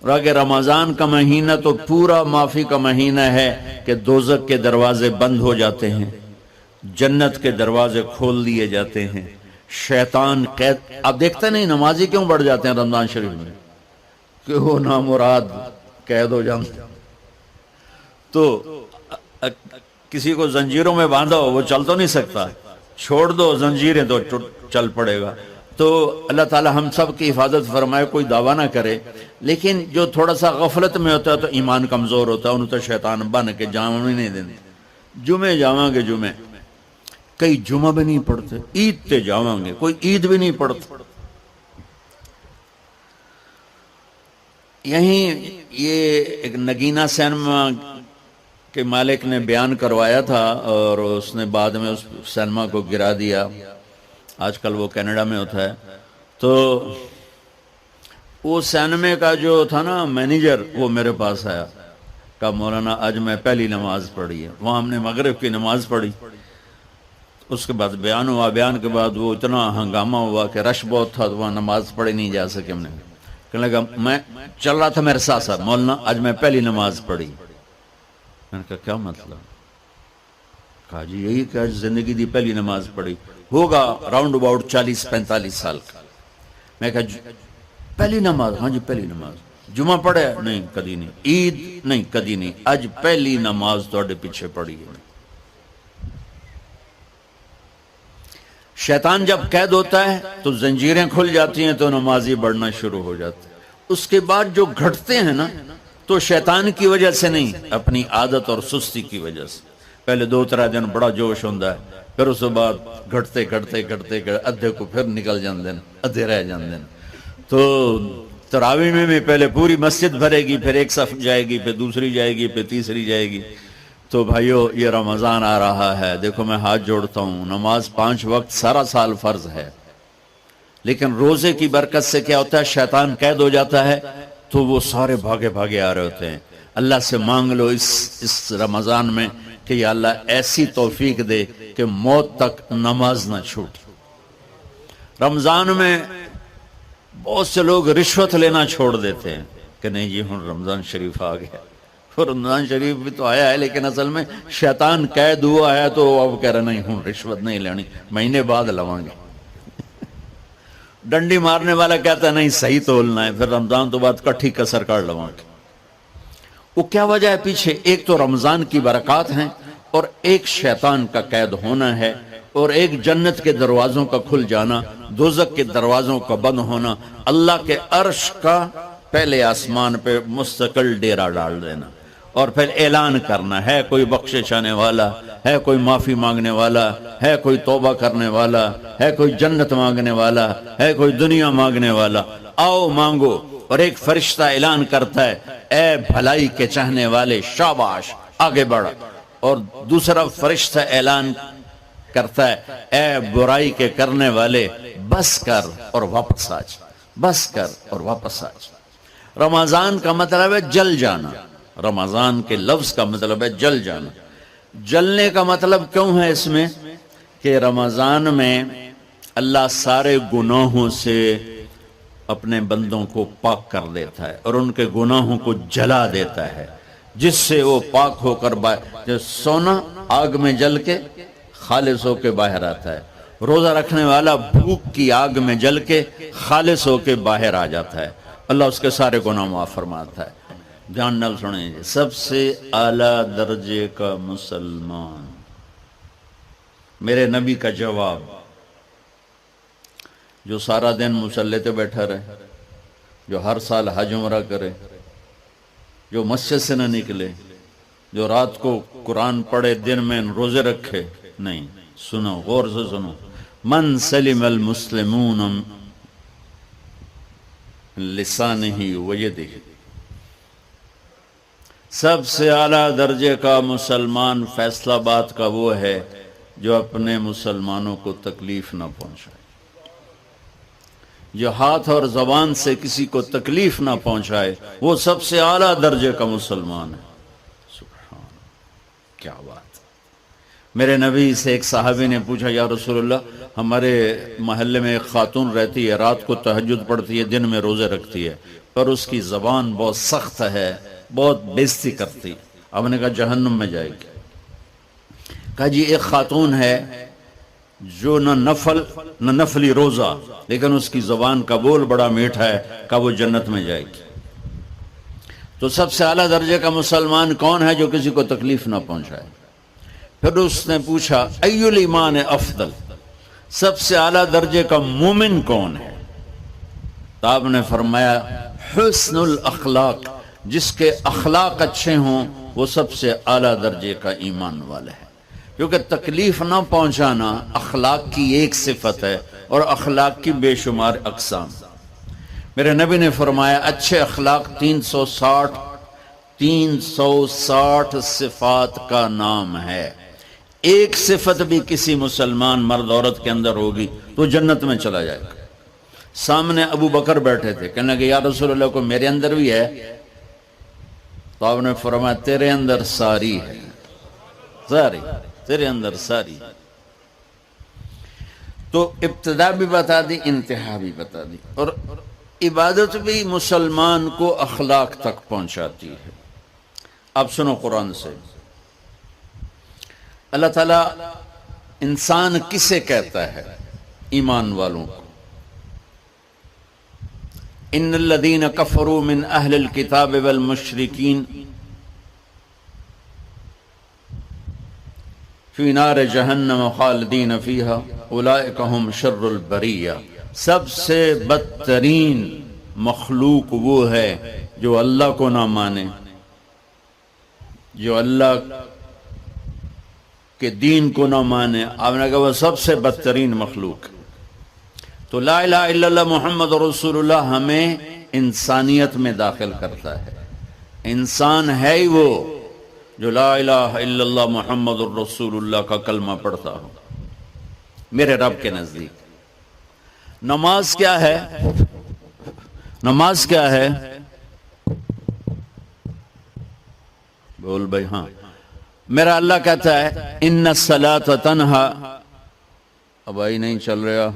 اور اگر رمضان کا مہینہ تو پورا معافی کا مہینہ ہے کہ دوزخ کے دروازے بند ہو جاتے ہیں، جنت کے دروازے کھول دیے جاتے ہیں، شیطان قید. اب دیکھتے نہیں نمازی کیوں بڑھ جاتے ہیں رمضان شریف میں؟ کہ وہ نامراد قید ہو جاتے. تو کسی کو زنجیروں میں باندھا ہو وہ چل تو نہیں سکتا، چھوڑ دو زنجیریں تو چل پڑے گا. تو اللہ تعالی ہم سب کی حفاظت فرمائے. کوئی دعویٰ نہ کرے، لیکن جو تھوڑا سا غفلت میں ہوتا ہے تو ایمان کمزور ہوتا ہے، انہوں تو شیطان بن کے جامع بھی نہیں دیتے. جمعے جاواں گے، جمعے کئی جمعہ بھی نہیں پڑھتے، عید تے جاواں گے کوئی عید بھی نہیں پڑھتا. یہیں یہ ایک نگینہ سینما کے مالک نے بیان کروایا تھا اور اس نے بعد میں اس سینما کو گرا دیا. آج کل وہ کینیڈا میں ہوتا ہے. تو وہ سینمے کا جو تھا نا مینیجر، وہ میرے پاس آیا، کہا مولانا آج میں پہلی نماز پڑھی ہے. وہاں ہم نے مغرب کی نماز پڑھی. اس کے بعد بیان ہوا. بیان کے بعد وہ اتنا ہنگامہ ہوا کہ رش بہت تھا تو وہاں نماز پڑھی نہیں جا سکے. ہم نے کہنے لگا میں چل رہا تھا میرے ساتھ ساتھ، مولانا آج میں پہلی نماز پڑھی. میں نے کہا کیا مطلب؟ کہا جی یہی کہ آج زندگی دی پہلی نماز پڑھی. ہوگا راؤنڈ اباؤٹ 40-45 سال کا. میں کہا پہلی نماز؟ ہاں جی پہلی نماز. جمعہ پڑھے؟ نہیں کدی نہیں. عید؟ نہیں کدی نہیں. آج پہلی نماز تواڈے پیچھے پڑھی ہے. شیطان جب قید ہوتا ہے تو زنجیریں کھل جاتی ہیں تو نمازی بڑھنا شروع ہو جاتے ہیں. اس کے بعد جو گھٹتے ہیں نا تو شیطان کی وجہ سے نہیں، اپنی عادت اور سستی کی وجہ سے. پہلے 2-3 دن بڑا جوش ہوتا ہے، پھر اس کے بعد گھٹتے ادھے کو پھر نکل جاندے ہیں، ادھے رہ جاندے ہیں. تو تراویح میں بھی پہلے پوری مسجد بھرے گی، پھر ایک صف جائے گی، پھر دوسری جائے گی، پھر تیسری جائے گی. تو بھائیو یہ رمضان آ رہا ہے، دیکھو میں ہاتھ جوڑتا ہوں، نماز 5 وقت سارا سال فرض ہے، لیکن روزے کی برکت سے کیا ہوتا ہے؟ شیطان قید ہو جاتا ہے تو وہ سارے بھاگے آ رہے ہوتے ہیں. اللہ سے مانگ لو اس رمضان میں کہ یا اللہ ایسی توفیق دے کہ موت تک نماز نہ چھوٹ. رمضان میں بہت سے لوگ رشوت لینا چھوڑ دیتے ہیں کہ نہیں جی ہن رمضان شریف آ گیا. رمضان شریف بھی تو آیا ہے لیکن اصل میں شیطان قید ہوا ہے تو اب کہہ رہے نہیں ہوں رشوت نہیں لینی، مہینے بعد لواں گے. ڈنڈی مارنے والا کہتا ہے نہیں صحیح تولنا ہے، پھر رمضان تو بعد کٹھی کسر کر لواں گے. وہ کیا وجہ ہے پیچھے؟ ایک تو رمضان کی برکات ہیں، اور ایک شیطان کا قید ہونا ہے، اور ایک جنت کے دروازوں کا کھل جانا، دوزخ کے دروازوں کا بند ہونا، اللہ کے عرش کا پہلے آسمان پہ مستقل ڈیرا ڈال دینا، اور پھر اعلان کرنا ہے کوئی بخشش آنے والا ہے، کوئی معافی مانگنے والا ہے، کوئی توبہ کرنے والا ہے، کوئی جنت مانگنے والا ہے، کوئی دنیا مانگنے والا، آؤ مانگو. اور ایک فرشتہ اعلان کرتا ہے اے بھلائی کے چاہنے والے شاباش آگے بڑھ، اور دوسرا فرشتہ اعلان کرتا ہے اے برائی کے کرنے والے بس کر اور واپس آ جا، بس کر اور واپس آ جا. رمضان کا مطلب ہے جل جانا. رمضان کے لفظ کا مطلب ہے جل جانا. جلنے کا مطلب کیوں ہے اس میں؟ کہ رمضان میں اللہ سارے گناہوں سے اپنے بندوں کو پاک کر دیتا ہے اور ان کے گناہوں کو جلا دیتا ہے، جس سے وہ پاک ہو کر سونا آگ میں جل کے خالص ہو کے باہر آتا ہے. روزہ رکھنے والا بھوک کی آگ میں جل کے خالص ہو کے باہر آ جاتا ہے، اللہ اس کے سارے گناہ معاف فرماتا ہے. دھیان نال سنیں جی، سب سے اعلیٰ درجے کا مسلمان، میرے نبی کا جواب، جو سارا دن مصلی پہ بیٹھا رہے، جو ہر سال حج عمرہ کرے، جو مسجد سے نہ نکلے، جو رات کو قرآن پڑھے، دن میں روزے رکھے. نہیں، سنو غور سے سنو. من سلم المسلمون لسانہ ویدہ، سب سے اعلیٰ درجے کا مسلمان فیصلہ بات کا وہ ہے جو اپنے مسلمانوں کو تکلیف نہ پہنچائے، جو ہاتھ اور زبان سے کسی کو تکلیف نہ پہنچائے، وہ سب سے اعلیٰ درجے کا مسلمان ہے. سبحان کیا بات. میرے نبی سے ایک صحابی نے پوچھا یا رسول اللہ، ہمارے محلے میں ایک خاتون رہتی ہے، رات کو تہجد پڑھتی ہے، دن میں روزے رکھتی ہے، اور اس کی زبان بہت سخت ہے، بہت بےزتی کرتی. اب نے کہا جہنم میں جائے گی. کہا جی ایک خاتون ہے جو نہ نفلی روزہ، لیکن اس کی زبان کا بول بڑا میٹھا ہے، کہا وہ جنت میں جائے گی. تو سب سے اعلیٰ درجے کا مسلمان کون ہے جو کسی کو تکلیف نہ پہنچائے؟ پھر اس نے پوچھا ای الایمان افضل، سب سے اعلیٰ درجے کا مومن کون ہے؟ تو آپ نے فرمایا حسن الاخلاق، جس کے اخلاق اچھے ہوں وہ سب سے اعلیٰ درجے کا ایمان والا ہے. کیونکہ تکلیف نہ پہنچانا اخلاق کی ایک صفت ہے، اور اخلاق کی بے شمار اقسام. میرے نبی نے فرمایا اچھے اخلاق 360 صفات کا نام ہے. ایک صفت بھی کسی مسلمان مرد عورت کے اندر ہوگی تو جنت میں چلا جائے گا. سامنے ابو بکر بیٹھے تھے، کہنے لگے یا رسول اللہ کو میرے اندر بھی ہے؟ تو آپ نے فرمایا تیرے اندر ساری ہے، ساری تیرے اندر ساری. تو ابتدا بھی بتا دی، انتہا بھی بتا دی. اور عبادت بھی مسلمان کو اخلاق تک پہنچاتی ہے. اب سنو قرآن سے، اللہ تعالیٰ انسان کسے کہتا ہے؟ ایمان والوں کو. ان الذین کفروا من اہل الکتاب والمشرکین فی نار جہنم خالدین فیہا اولئک ہم شر البریہ. سب سے بدترین مخلوق وہ ہے جو اللہ کو نہ مانے، جو اللہ کے دین کو نہ مانے. آپ نے کہا وہ سب سے بدترین مخلوق. تو لا الہ الا اللہ محمد رسول اللہ ہمیں انسانیت میں داخل کرتا ہے. انسان ہے ہی وہ جو لا الہ الا اللہ محمد رسول اللہ کا کلمہ پڑھتا ہو میرے رب کے نزدیک. نماز کیا ہے؟ نماز کیا ہے؟ بول بھائی. ہاں، میرا اللہ کہتا ہے ان الصلاۃ تنہا. اب آئی نہیں چل رہا.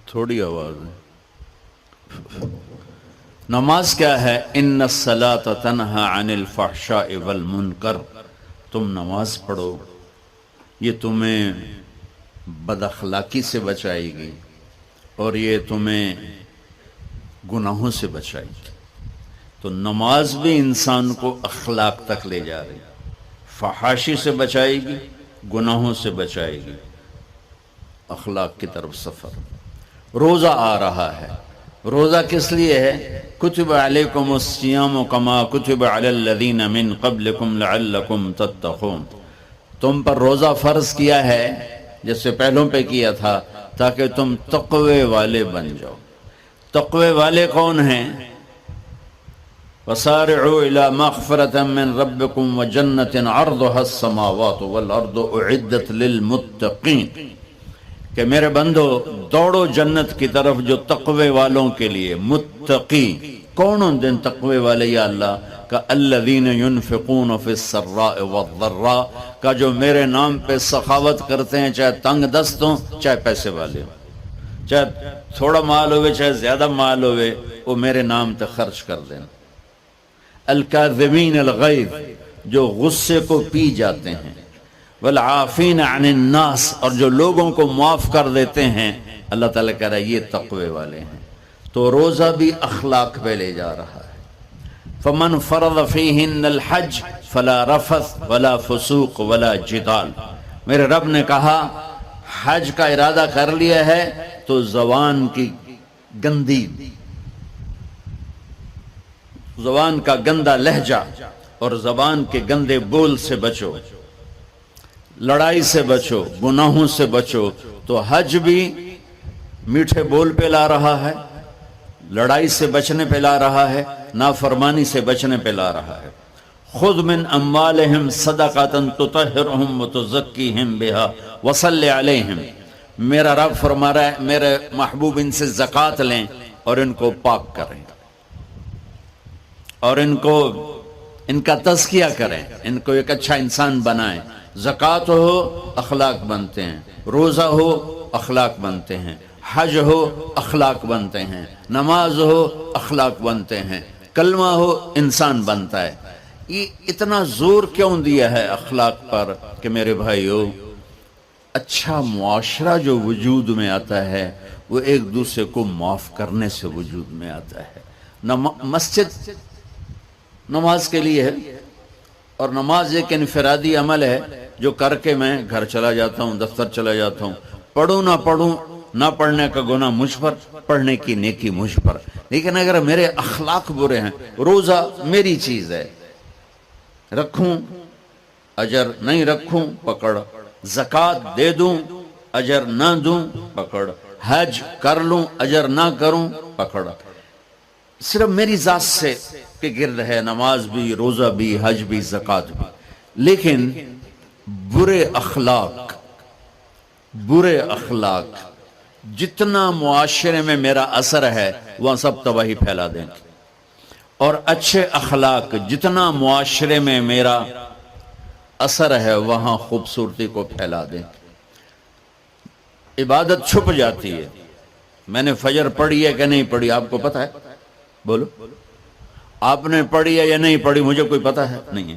تھوڑی آواز ہے. نماز کیا ہے؟ ان الصلاۃ تنہا عن الفحشاء والمنکر. تم نماز پڑھو، یہ تمہیں بد اخلاقی سے بچائے گی اور یہ تمہیں گناہوں سے بچائے گی. تو نماز بھی انسان کو اخلاق تک لے جا رہی، فحاشی سے بچائے گی، گناہوں سے بچائے گی، اخلاق کی طرف سفر. روزہ آ رہا ہے. روزہ کس لیے ہے؟ کتب علیکم الصیام کما کتب علی الذین من قبلکم لعلکم تتقون. تم پر روزہ فرض کیا ہے جس سے پہلوں پہ کیا تھا تاکہ تم تقوی والے بن جاؤ. تقوی والے کون ہیں؟ وسارعوا الی مغفرۃ من ربکم وجنۃ عرضها السماوات والارض اعدت للمتقین. کہ میرے بندو دوڑو جنت کی طرف جو تقوی والوں کے لیے. متقی کون ہوں دن تقوی والے یا اللہ کا؟ الذین ينفقون فی السراء والضراء، کا جو میرے نام پہ سخاوت کرتے ہیں، چاہے تنگ دست ہوں چاہے پیسے والے ہوں، چاہے تھوڑا مال ہوئے چاہے زیادہ مال ہوئے، وہ میرے نام پہ خرچ کر دیں. الکاظمین الغیظ، جو غصے کو پی جاتے ہیں. والعافین عن الناس، اور جو لوگوں کو معاف کر دیتے ہیں. اللہ تعالیٰ کہہ رہا ہے یہ تقوی والے ہیں. تو روزہ بھی اخلاق پہ لے جا رہا ہے. فمن فرض فیہن الحج فلا رفث ولا فسوق ولا جدال. میرے رب نے کہا حج کا ارادہ کر لیا ہے تو زبان کی گندی، زبان کا گندا لہجہ اور زبان کے گندے بول سے بچو، لڑائی سے بچو، گناہوں سے بچو. تو حج بھی میٹھے بول پہ لا رہا ہے، لڑائی سے بچنے پہ لا رہا ہے، نافرمانی سے بچنے پہ لا رہا ہے. خذ من اموالہم صدقۃ تطہرہم وتزکیہم بہا وصلی علیہم. میرا رب فرما رہا ہے میرے محبوب ان سے زکوٰۃ لیں اور ان کو پاک کریں اور ان کا تزکیہ کریں، ان کو ایک اچھا انسان بنائیں۔ زکوٰۃ ہو اخلاق بنتے ہیں، روزہ ہو اخلاق بنتے ہیں، حج ہو اخلاق بنتے ہیں، نماز ہو اخلاق بنتے ہیں، کلمہ ہو انسان بنتا ہے۔ یہ اتنا زور کیوں دیا ہے اخلاق پر کہ میرے بھائیو، اچھا معاشرہ جو وجود میں آتا ہے وہ ایک دوسرے کو معاف کرنے سے وجود میں آتا ہے۔ مسجد نماز کے لیے ہے، اور نماز ایک انفرادی عمل ہے جو کر کے میں گھر چلا جاتا ہوں، دفتر چلا جاتا ہوں، پڑھوں نہ پڑھوں، نہ پڑھنے کا گناہ مجھ پر، پڑھنے کی نیکی مجھ پر۔ لیکن اگر میرے اخلاق برے ہیں، روزہ میری چیز ہے، رکھوں اجر، نہیں رکھوں پکڑ، زکوٰۃ دے دوں اجر نہ دوں پکڑ، حج کر لوں اجر نہ کروں پکڑ۔ صرف میری ذات سے کے گرد ہے نماز بھی، روزہ بھی، حج بھی، زکوٰۃ بھی۔ لیکن برے اخلاق جتنا معاشرے میں میرا اثر ہے وہاں سب تباہی پھیلا دیں گے، اور اچھے اخلاق جتنا معاشرے میں میرا اثر ہے وہاں خوبصورتی کو پھیلا دیں گے۔ عبادت چھپ جاتی ہے۔ میں نے فجر پڑھی ہے کہ نہیں پڑھی آپ کو پتہ ہے؟ بولو، آپ نے پڑھی ہے یا نہیں پڑھی مجھے کوئی پتہ ہے نہیں ہے۔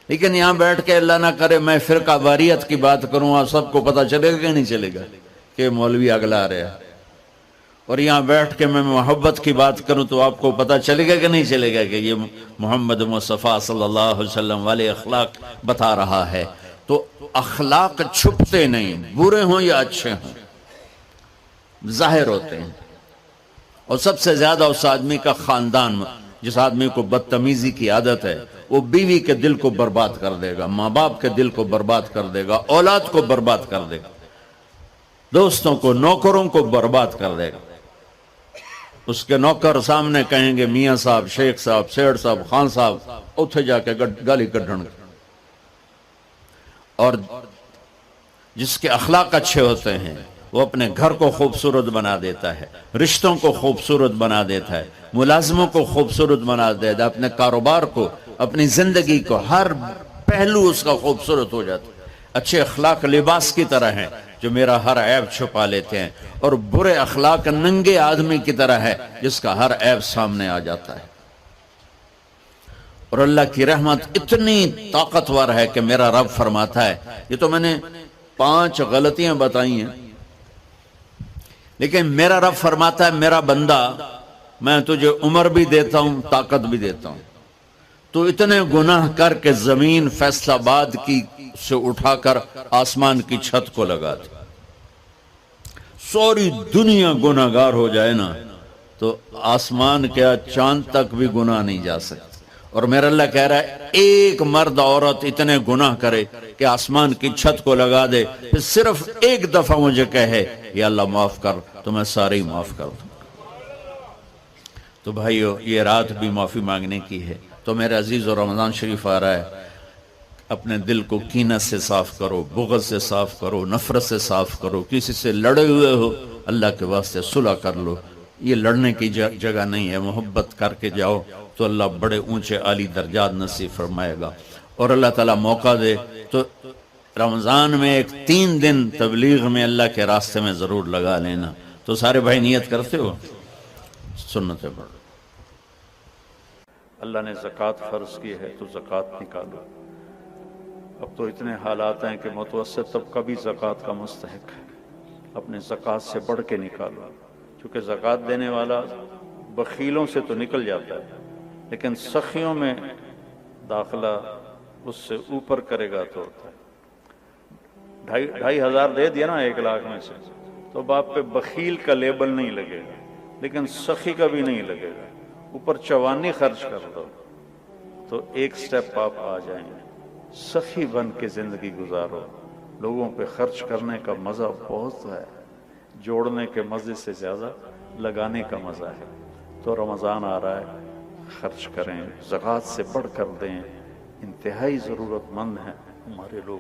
لیکن یہاں بیٹھ کے اللہ نہ کرے میں فرقہ واریت کی بات کروں، آپ سب کو پتہ چلے گا کہ نہیں چلے گا کہ مولوی اگلا رہے ہیں، اور یہاں بیٹھ کے میں محبت کی بات کروں تو آپ کو پتہ چلے گا کہ نہیں چلے گا کہ یہ محمد مصطفیٰ صلی اللہ علیہ وسلم والے اخلاق بتا رہا ہے۔ تو اخلاق چھپتے نہیں، برے ہوں یا اچھے ہوں، ظاہر ہوتے ہیں۔ اور سب سے زیادہ اس آدمی کا خاندان، جس آدمی کو بدتمیزی کی عادت ہے، وہ بیوی کے دل کو برباد کر دے گا، ماں باپ کے دل کو برباد کر دے گا، اولاد کو برباد کر دے گا، دوستوں کو، نوکروں کو برباد کر دے گا۔ اس کے نوکر سامنے کہیں گے میاں صاحب، شیخ صاحب، سیڑ صاحب، خان صاحب، اتھے جا کے گالی کڈھن گے۔ اور جس کے اخلاق اچھے ہوتے ہیں وہ اپنے گھر کو خوبصورت بنا دیتا ہے، رشتوں کو خوبصورت بنا دیتا ہے، ملازموں کو خوبصورت بنا دیتا ہے، اپنے کاروبار کو، اپنی زندگی کو، ہر پہلو اس کا خوبصورت ہو جاتا ہے۔ اچھے اخلاق لباس کی طرح ہیں جو میرا ہر عیب چھپا لیتے ہیں، اور برے اخلاق ننگے آدمی کی طرح ہے جس کا ہر عیب سامنے آ جاتا ہے۔ اور اللہ کی رحمت اتنی طاقتور ہے کہ میرا رب فرماتا ہے، یہ تو میں نے 5 غلطیاں بتائی ہیں، لیکن میرا رب فرماتا ہے میرا بندہ میں تجھے عمر بھی دیتا ہوں، طاقت بھی دیتا ہوں، تو اتنے گناہ کر کے زمین فیصل آباد کی سے اٹھا کر آسمان کی چھت کو لگا دے، ساری دنیا گناہگار ہو جائے نا تو آسمان کیا چاند تک بھی گناہ نہیں جا سکتے۔ اور میرا اللہ کہہ رہا ہے ایک مرد عورت اتنے گناہ کرے کہ آسمان کی چھت کو لگا دے، پھر صرف ایک دفعہ مجھے کہے یا اللہ معاف کر، تو میں سارے ہی معاف کر دوں۔ تو بھائیو یہ رات بھی معافی مانگنے کی ہے۔ تو میرے عزیز و رمضان شریف آ رہا ہے، اپنے دل کو کینہ سے صاف کرو، بغض سے صاف کرو، نفرت سے صاف کرو، کسی سے لڑے ہوئے ہو اللہ کے واسطے صلح کر لو۔ یہ لڑنے کی جگہ نہیں ہے، محبت کر کے جاؤ تو اللہ بڑے اونچے عالی درجات نصیب فرمائے گا۔ اور اللہ تعالیٰ موقع دے تو رمضان میں ایک 3 دن تبلیغ میں اللہ کے راستے میں ضرور لگا لینا۔ تو سارے بھائی نیت کرتے ہو؟ سنتیں پڑھو۔ اللہ نے زکوٰۃ فرض کی ہے تو زکوٰۃ نکالو۔ اب تو اتنے حالات ہیں کہ متوسط طبقہ بھی زکوٰۃ کا مستحق ہے، اپنے زکوٰۃ سے بڑھ کے نکالو، چونکہ زکوٰۃ دینے والا بخیلوں سے تو نکل جاتا ہے لیکن سخیوں میں داخلہ اس سے اوپر کرے گا تو ہوتا ہے۔ 2,500 دے دیا نا 1 لاکھ میں سے تو باپ پہ بخیل کا لیبل نہیں لگے گا، لیکن سخی کا بھی نہیں لگے گا۔ اوپر 54 خرچ کر دو تو ایک سٹیپ آپ آ جائیں گے۔ سخی بن کے زندگی گزارو، لوگوں پہ خرچ کرنے کا مزہ بہت ہے، جوڑنے کے مزے سے زیادہ لگانے کا مزہ ہے۔ تو رمضان آ رہا ہے، خرچ کریں، زکوٰۃ سے بڑھ کر دیں، انتہائی ضرورت مند ہیں ہمارے لوگ۔